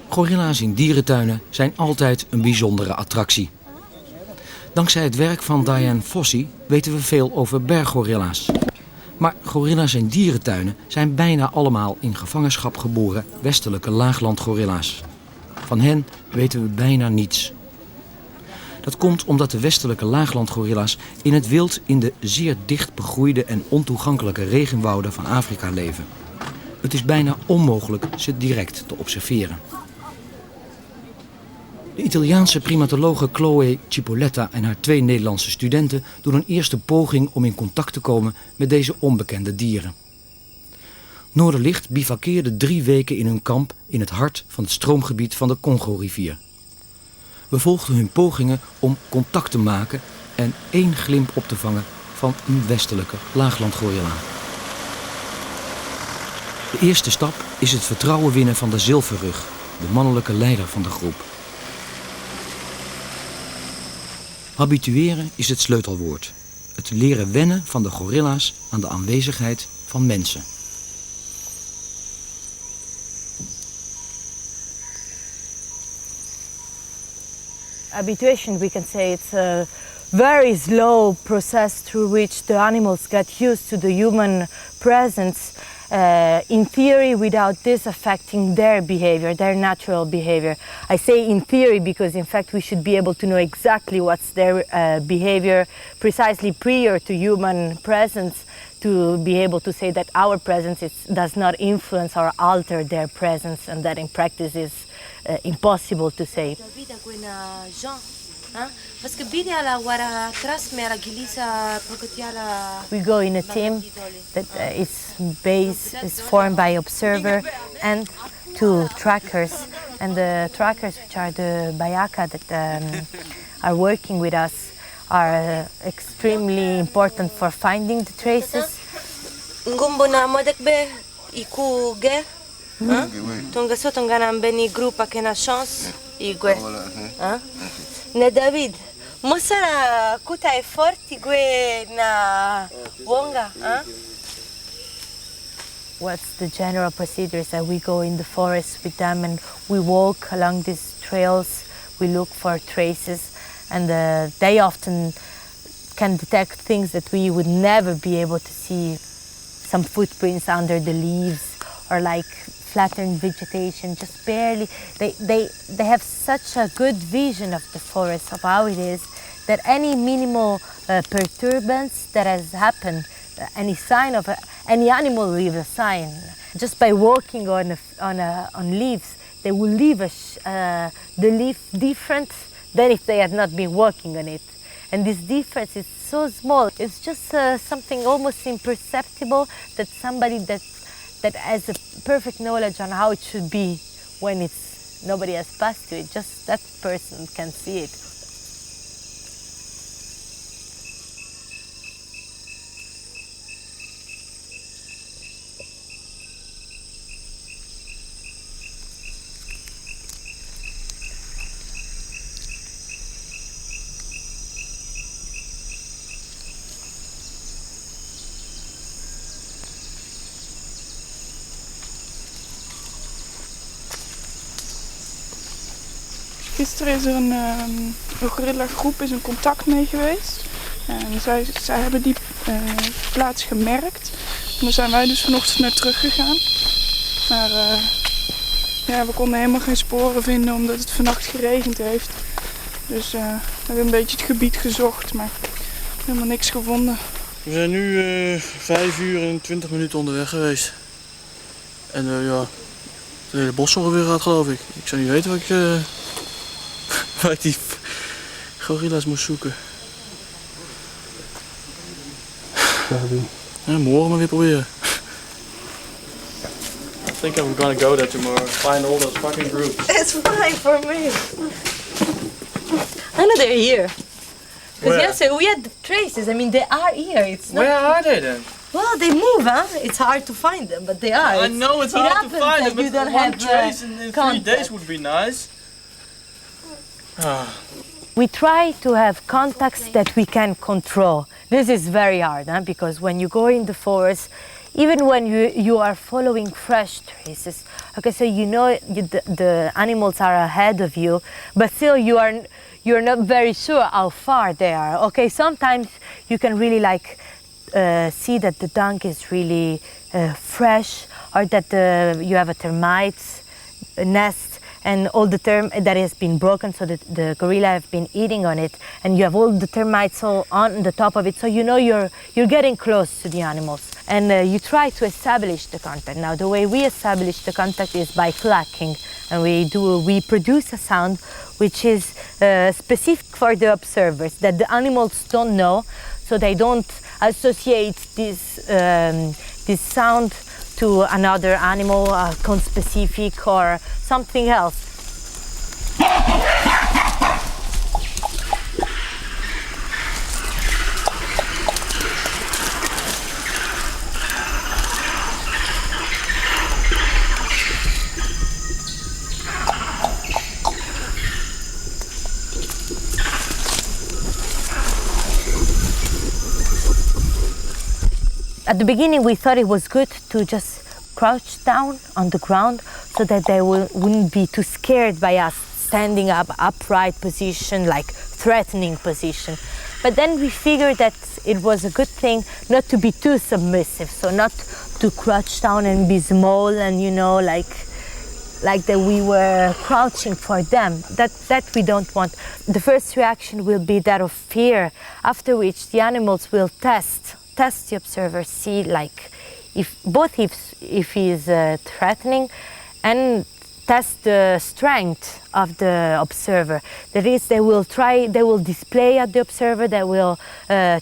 Gorilla's in dierentuinen zijn altijd een bijzondere attractie. Dankzij het werk van Diane Fossey weten we veel over berggorilla's. Maar gorilla's in dierentuinen zijn bijna allemaal in gevangenschap geboren westelijke laaglandgorilla's. Van hen weten we bijna niets. Dat komt omdat de westelijke laaglandgorilla's in het wild in de zeer dicht begroeide en ontoegankelijke regenwouden van Afrika leven. Het is bijna onmogelijk ze direct te observeren. De Italiaanse primatologe Chloe Cipolletta en haar 2 Nederlandse studenten doen een eerste poging om in contact te komen met deze onbekende dieren. Noorderlicht bivakkeerde 3 weken in hun kamp in het hart van het stroomgebied van de Congo-rivier. We volgden hun pogingen om contact te maken en 1 glimp op te vangen van een westelijke laaglandgorilla. De eerste stap is het vertrouwen winnen van de zilverrug, de mannelijke leider van de groep. Habitueren is het sleutelwoord. Het leren wennen van de gorilla's aan de aanwezigheid van mensen. Habituation, we can say it's a very slow process through which the animals get used to the human presence. In theory, without this affecting their behavior, their natural behavior. I say in theory because in fact we should be able to know exactly what's their behavior precisely prior to human presence to be able to say that our presence does not influence or alter their presence, and that in practice is impossible to say. We go in a team that is formed by observer and 2 trackers, and the trackers, which are the Bayaka that are working with us, are extremely important for finding the traces. David, mosara kuta e forti gue na wonga, What's the general procedure is that we go in the forest with them and we walk along these trails, we look for traces, and they often can detect things that we would never be able to see. Some footprints under the leaves or like flattened vegetation, just barely. They have such a good vision of the forest, of how it is, that any minimal perturbance that has happened, any sign of any animal will leave a sign. Just by walking on leaves, they will leave the leaf different than if they had not been walking on it. And this difference is so small. It's just something almost imperceptible that somebody that has a perfect knowledge on how it should be when nobody has passed to it, just that person can see it. Gisteren is er een gorilla groep in contact mee geweest. En zij hebben die plaats gemerkt. En daar zijn wij dus vanochtend naar teruggegaan. Maar we konden helemaal geen sporen vinden omdat het vannacht geregend heeft. Dus we hebben een beetje het gebied gezocht, maar helemaal niks gevonden. We zijn nu 5 uur en 20 minuten onderweg geweest. En het hele bos ongeveer gaat, geloof ik. Ik zou niet weten waar ik die gorilla's moest zoeken. Ja, morgen maar weer proberen. I think I'm gonna go there tomorrow and find all those fucking groups. It's fine for me. I know they're here. Because yesterday we had the traces. I mean, they are here. It's not. Where are they then? Well, they move, huh? It's hard to find them, but they are. I know it's hard to find them, but you don't one have trace in 3 days would be nice. We try to have contacts that we can control. This is very hard, because when you go in the forest, even when you are following fresh traces. Okay, so you know the animals are ahead of you, but still you're not very sure how far they are. Okay, sometimes you can really like see that the dung is really fresh, or that you have a termite nest and all the that has been broken, so that the gorilla have been eating on it, and you have all the termites all on the top of it, so you know you're getting close to the animals, and you try to establish the contact. Now the way we establish the contact is by clacking, and we produce a sound which is specific for the observers, that the animals don't know, so they don't associate this sound to another animal, conspecific or something else. At the beginning, we thought it was good to just crouch down on the ground so that they wouldn't be too scared by us standing up, upright position, like threatening position. But then we figured that it was a good thing not to be too submissive, so not to crouch down and be small and, you know, like that we were crouching for them. That we don't want. The first reaction will be that of fear, after which the animals will test the observer, see like if he is threatening, and test the strength of the observer. That is, they will display at the observer, they will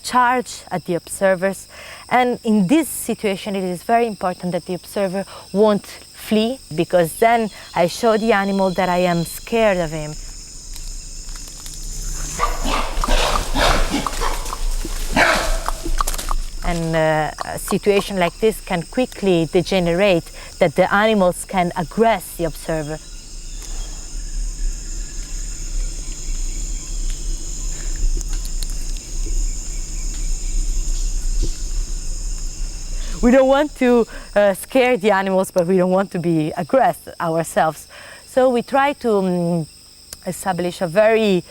charge at the observers. And in this situation, it is very important that the observer won't flee, because then I show the animal that I am scared of him. And a situation like this can quickly degenerate, that the animals can aggress the observer. We don't want to scare the animals, but we don't want to be aggressive ourselves. So we try to establish a very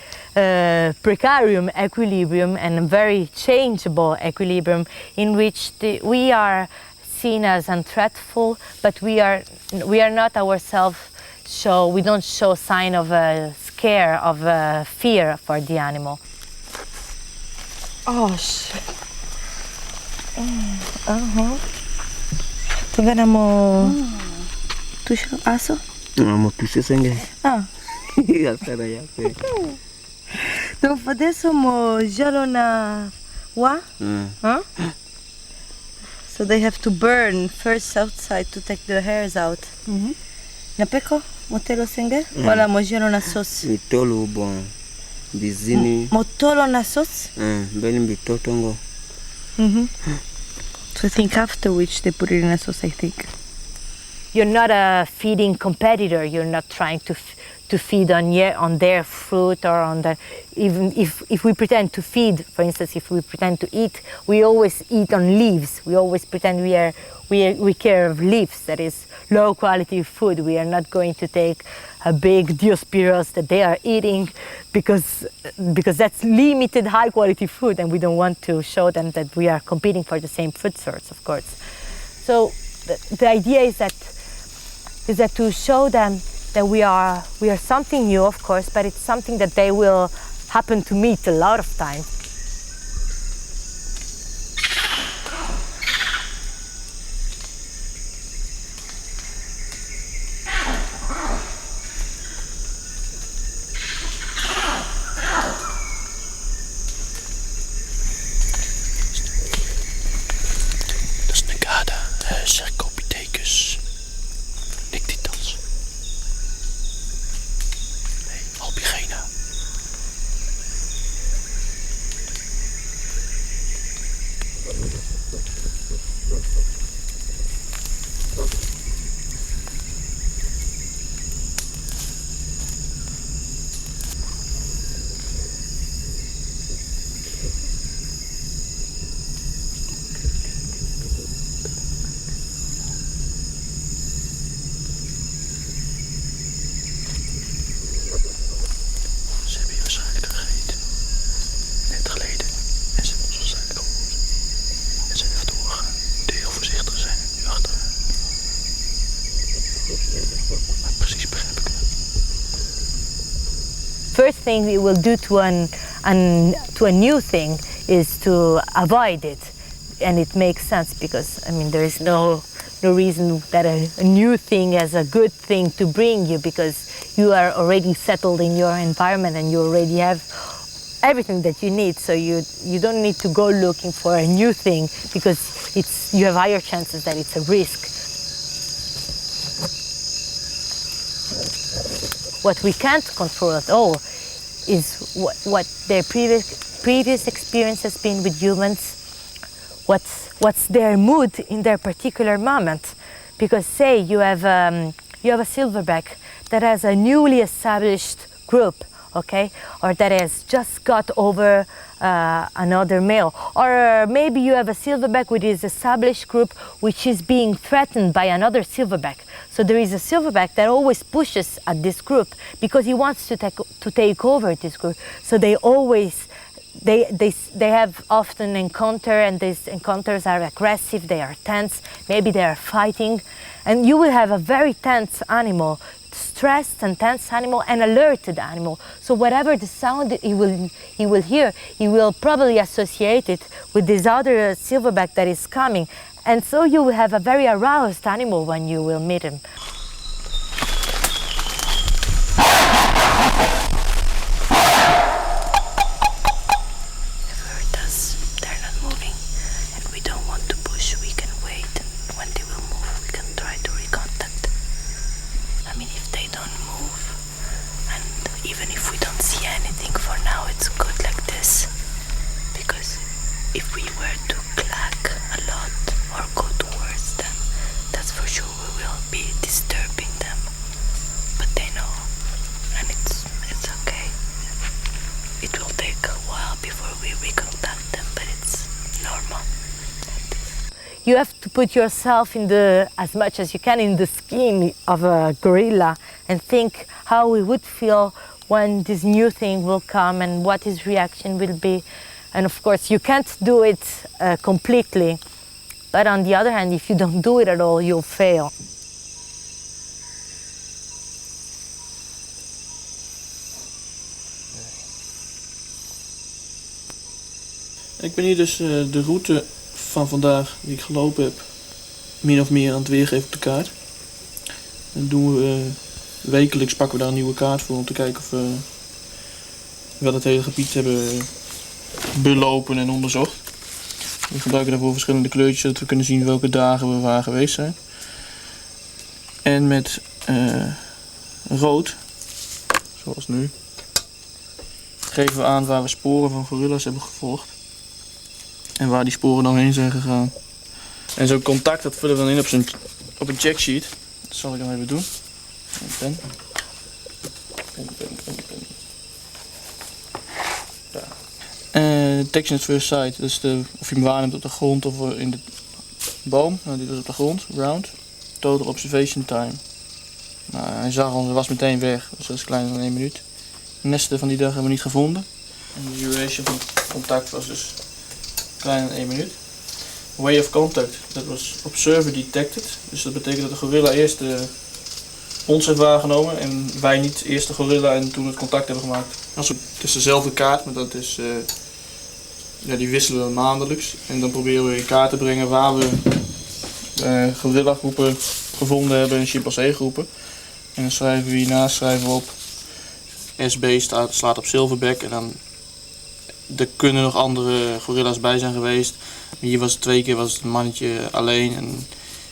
precarious equilibrium and a very changeable equilibrium, in which we are seen as unthreatful, but we are not ourselves. We don't show sign of scare, of fear for the animal. Oh shit. Tu ganamo tusho aso? Amo tusho senge. Ah. To adesso mo jalo na wa? Huh? So they have to burn first outside to take the hairs out. Na peko motelo senge? Wala mo jalo na sos. Mitolo bon. Bizini. Motolo na sos? Beli bitotongo. So I think after which they put it in a sauce, I think. You're not a feeding competitor. You're not trying to feed on their fruit, or on the, even if we pretend to feed, for instance, if we pretend to eat, we always eat on leaves. We always pretend we care of leaves, that is low quality food. We are not going to take a big Diospyros that they are eating because that's limited high quality food, and we don't want to show them that we are competing for the same food source, of course. So the idea is that to show them that we are something new, of course, but it's something that they will happen to meet a lot of times. Dat is Negada, Cercopithecus. Dictitans. Nee, Albigena. first thing we will do to a new thing is to avoid it, and it makes sense because I mean there is no reason that a new thing is a good thing to bring you, because you are already settled in your environment and you already have everything that you need, so you don't need to go looking for a new thing, because you have higher chances that it's a risk. What we can't control at all is what their previous experience has been with humans, what's their mood in their particular moment. Because say you have a silverback that has a newly established group, okay, or that has just got over another male, or maybe you have a silverback with his established group which is being threatened by another silverback. So there is a silverback that always pushes at this group because he wants to take over this group. So they have often encounter, and these encounters are aggressive, they are tense, maybe they are fighting, and you will have a very tense animal, stressed and tense animal, and alerted animal. So whatever the sound he will hear, he will probably associate it with this other silverback that is coming, and so you will have a very aroused animal when you will meet him. You have to put yourself as much as you can in the skin of a gorilla and think how it would feel when this new thing will come and what his reaction will be. And of course, you can't do it completely. But on the other hand, if you don't do it at all, you'll fail. Ik ben hier dus de route van vandaag die ik gelopen heb min of meer aan het weergeven op de kaart. Dan doen we wekelijks pakken we daar een nieuwe kaart voor om te kijken of we wel het hele gebied hebben belopen en onderzocht. We gebruiken daarvoor verschillende kleurtjes zodat we kunnen zien welke dagen we waar geweest zijn. En met rood, zoals nu, geven we aan waar we sporen van gorilla's hebben gevolgd. En waar die sporen dan heen zijn gegaan. En zo'n contact dat vullen we dan in op een checksheet. Dat zal ik dan even doen. Een pen. Ja. Detection at first sight. Dus of je hem waarneemt op de grond of in de boom. Nou, dit was op de grond. Round. Total observation time. Nou, hij zag ons, hij was meteen weg. Dus dat is kleiner dan 1 minuut. De nesten van die dag hebben we niet gevonden. En de duration van het contact was dus kleiner dan 1 minuut. Way of contact, dat was observer detected. Dus dat betekent dat de gorilla eerst ons heeft waargenomen en wij niet eerst de gorilla en toen het contact hebben gemaakt. Het is dezelfde kaart, maar dat is, die wisselen we maandelijks. En dan proberen we in kaart te brengen waar we gorilla groepen gevonden hebben en chimpansee groepen. En dan schrijven we hiernaast op SB slaat op silverback en dan er kunnen nog andere gorilla's bij zijn geweest. Hier was het 2 keer het mannetje alleen en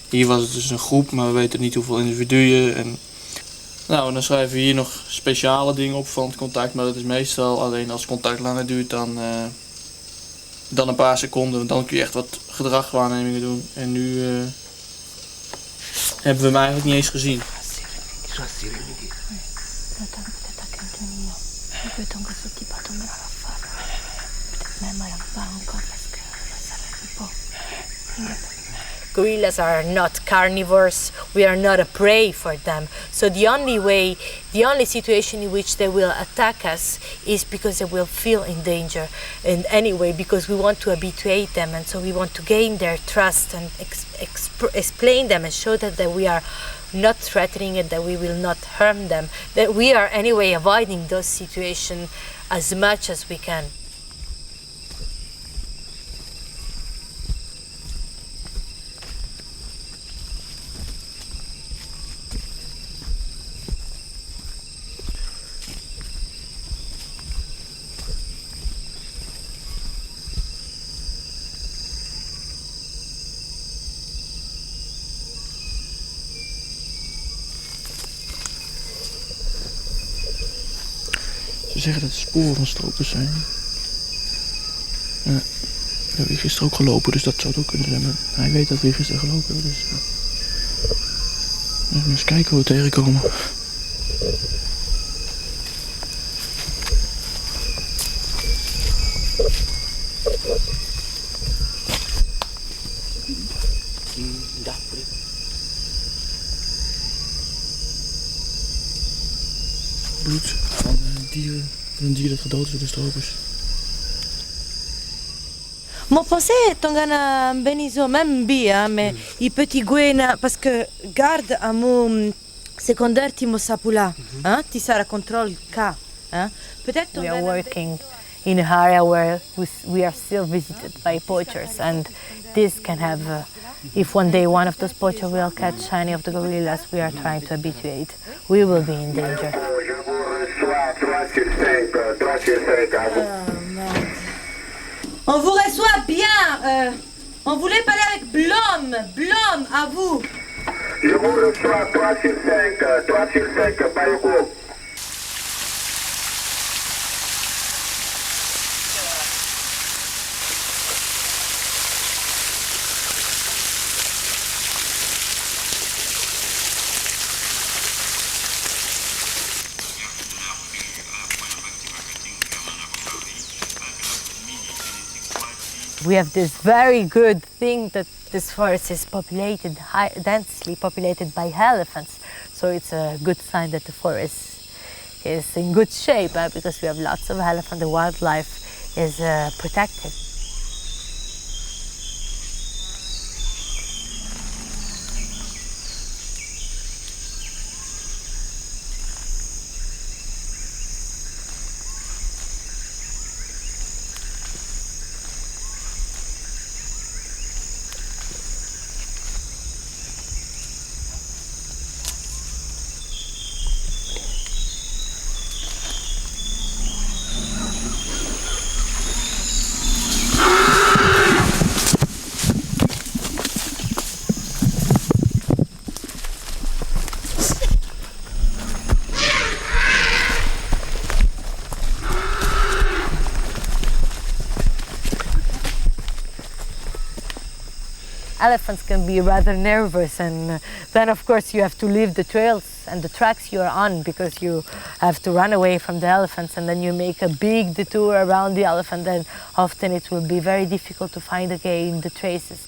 hier was het dus een groep, maar we weten niet hoeveel individuen. En dan schrijven we hier nog speciale dingen op van het contact, maar dat is meestal alleen als het contact langer duurt dan een paar seconden. Dan kun je echt wat gedragswaarnemingen doen. En nu hebben we hem eigenlijk niet eens gezien. Gorillas are not carnivores, we are not a prey for them. So the only situation in which they will attack us is because they will feel in danger. And anyway, because we want to habituate them, and so we want to gain their trust and explain them and show that we not threatening it, that we will not harm them, that we are anyway avoiding those situations as much as we can. Ze zeggen dat het sporen van stropers zijn. Ja, we hebben hier gisteren ook gelopen, dus dat zou het ook kunnen zijn. Maar hij weet dat we hier gisteren gelopen hebben, dus... eens kijken hoe we tegenkomen. Bloed van een dier dat gedood is door de stropers. Mon pensée tongana benizo même bien mais i petit guena parce que garde à mon secondaire timo sapula hein ti sara control ka hein peut-être we are working in an area where we are still visited by poachers, and this can have if one day one of those poachers will catch any of the gorillas we are trying to habituate, we will be in danger. On vous reçoit bien. On voulait parler avec Blom. Blom, à vous. Je vous reçois 3 sur 5 par le groupe. We have this very good thing that this forest is populated, densely populated by elephants. So it's a good sign that the forest is in good shape because we have lots of elephants. The wildlife is protected. Elephants can be rather nervous, and then of course you have to leave the trails and the tracks you're on because you have to run away from the elephants, and then you make a big detour around the elephant, and often it will be very difficult to find again the traces.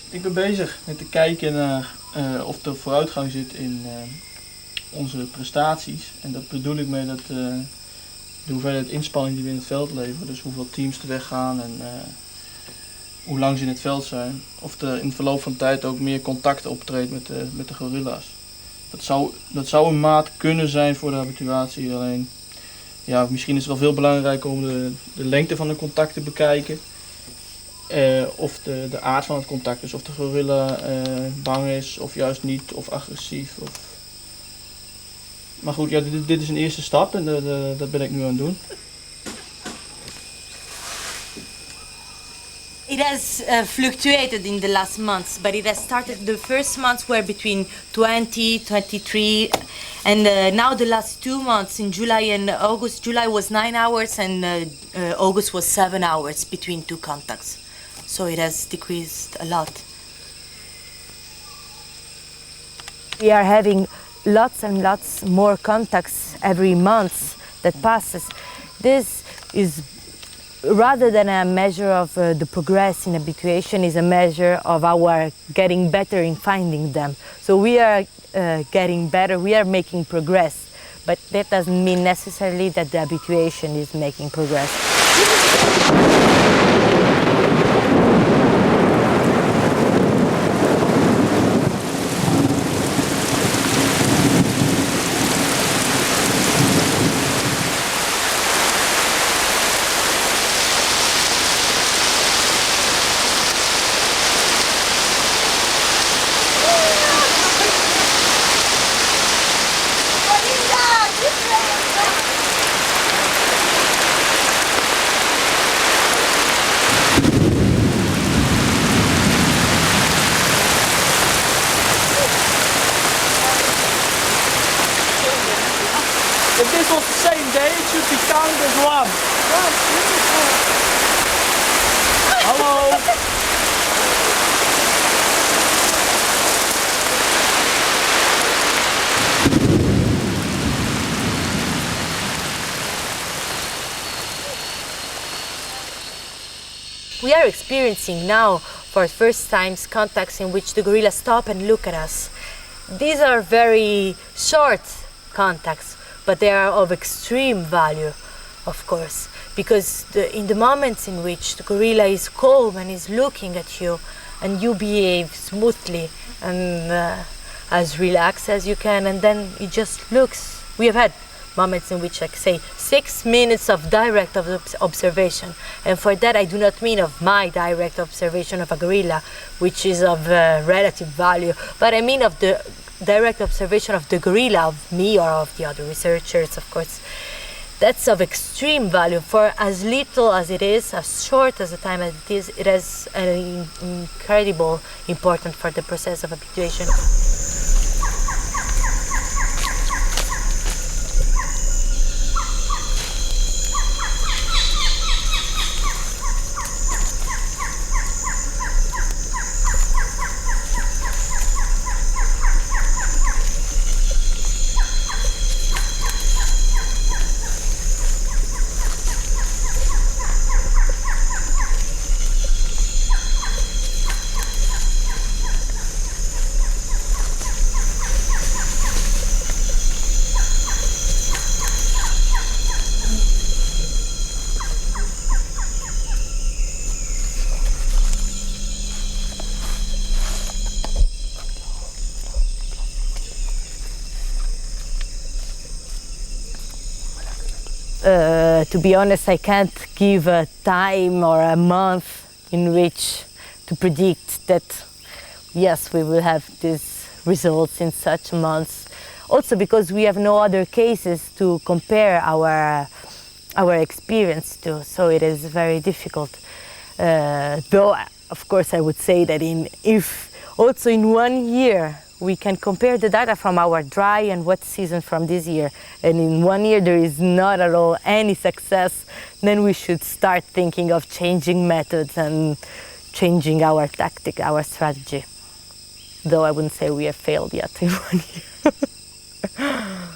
Ik ben bezig met te kijken naar of er vooruitgang zit in onze prestaties. En dat bedoel ik mee dat de hoeveelheid inspanning die we in het veld leveren, dus hoeveel teams er weggaan en hoe lang ze in het veld zijn. Of er in het verloop van de tijd ook meer contact optreedt met de gorilla's. Dat zou een maat kunnen zijn voor de habituatie. Alleen, ja, misschien is het wel veel belangrijker om de lengte van de contact te bekijken. Of de aard van het contact, dus of de gorilla bang is of juist niet, of agressief. Maar goed, ja, dit is een eerste stap en dat ben ik nu aan het doen. It has fluctuated in the last months, but it has started, the first months were between 20, 23, and now the last 2 months, in July and August, July was 9 hours and August was 7 hours between 2 contacts. So it has decreased a lot. We are having lots and lots more contacts every month that passes. This is, rather than a measure of the progress in habituation, is a measure of our getting better in finding them. So we are getting better, we are making progress, but that doesn't mean necessarily that the habituation is making progress. If this was the same day, it should be counted as one. Hello. We are experiencing now, for the first times, contacts in which the gorillas stop and look at us. These are very short contacts, but they are of extreme value, of course, because in the moments in which the gorilla is calm and is looking at you, and you behave smoothly and as relaxed as you can, and then it just looks. We have had moments in which, like, say, 6 minutes of direct observation, and for that I do not mean of my direct observation of a gorilla, which is of relative value, but I mean of the direct observation of the gorilla, of me or of the other researchers, of course. That's of extreme value. For as little as it is, as short as the time as it has an incredible importance for the process of habituation. To be honest, I can't give a time or a month in which to predict that, yes, we will have these results in such months. Also because we have no other cases to compare our experience to, so it is very difficult. Though, of course, I would say that if also in 1 year we can compare the data from our dry and wet season from this year, and in 1 year there is not at all any success, then we should start thinking of changing methods and changing our tactic, our strategy. Though I wouldn't say we have failed yet in 1 year.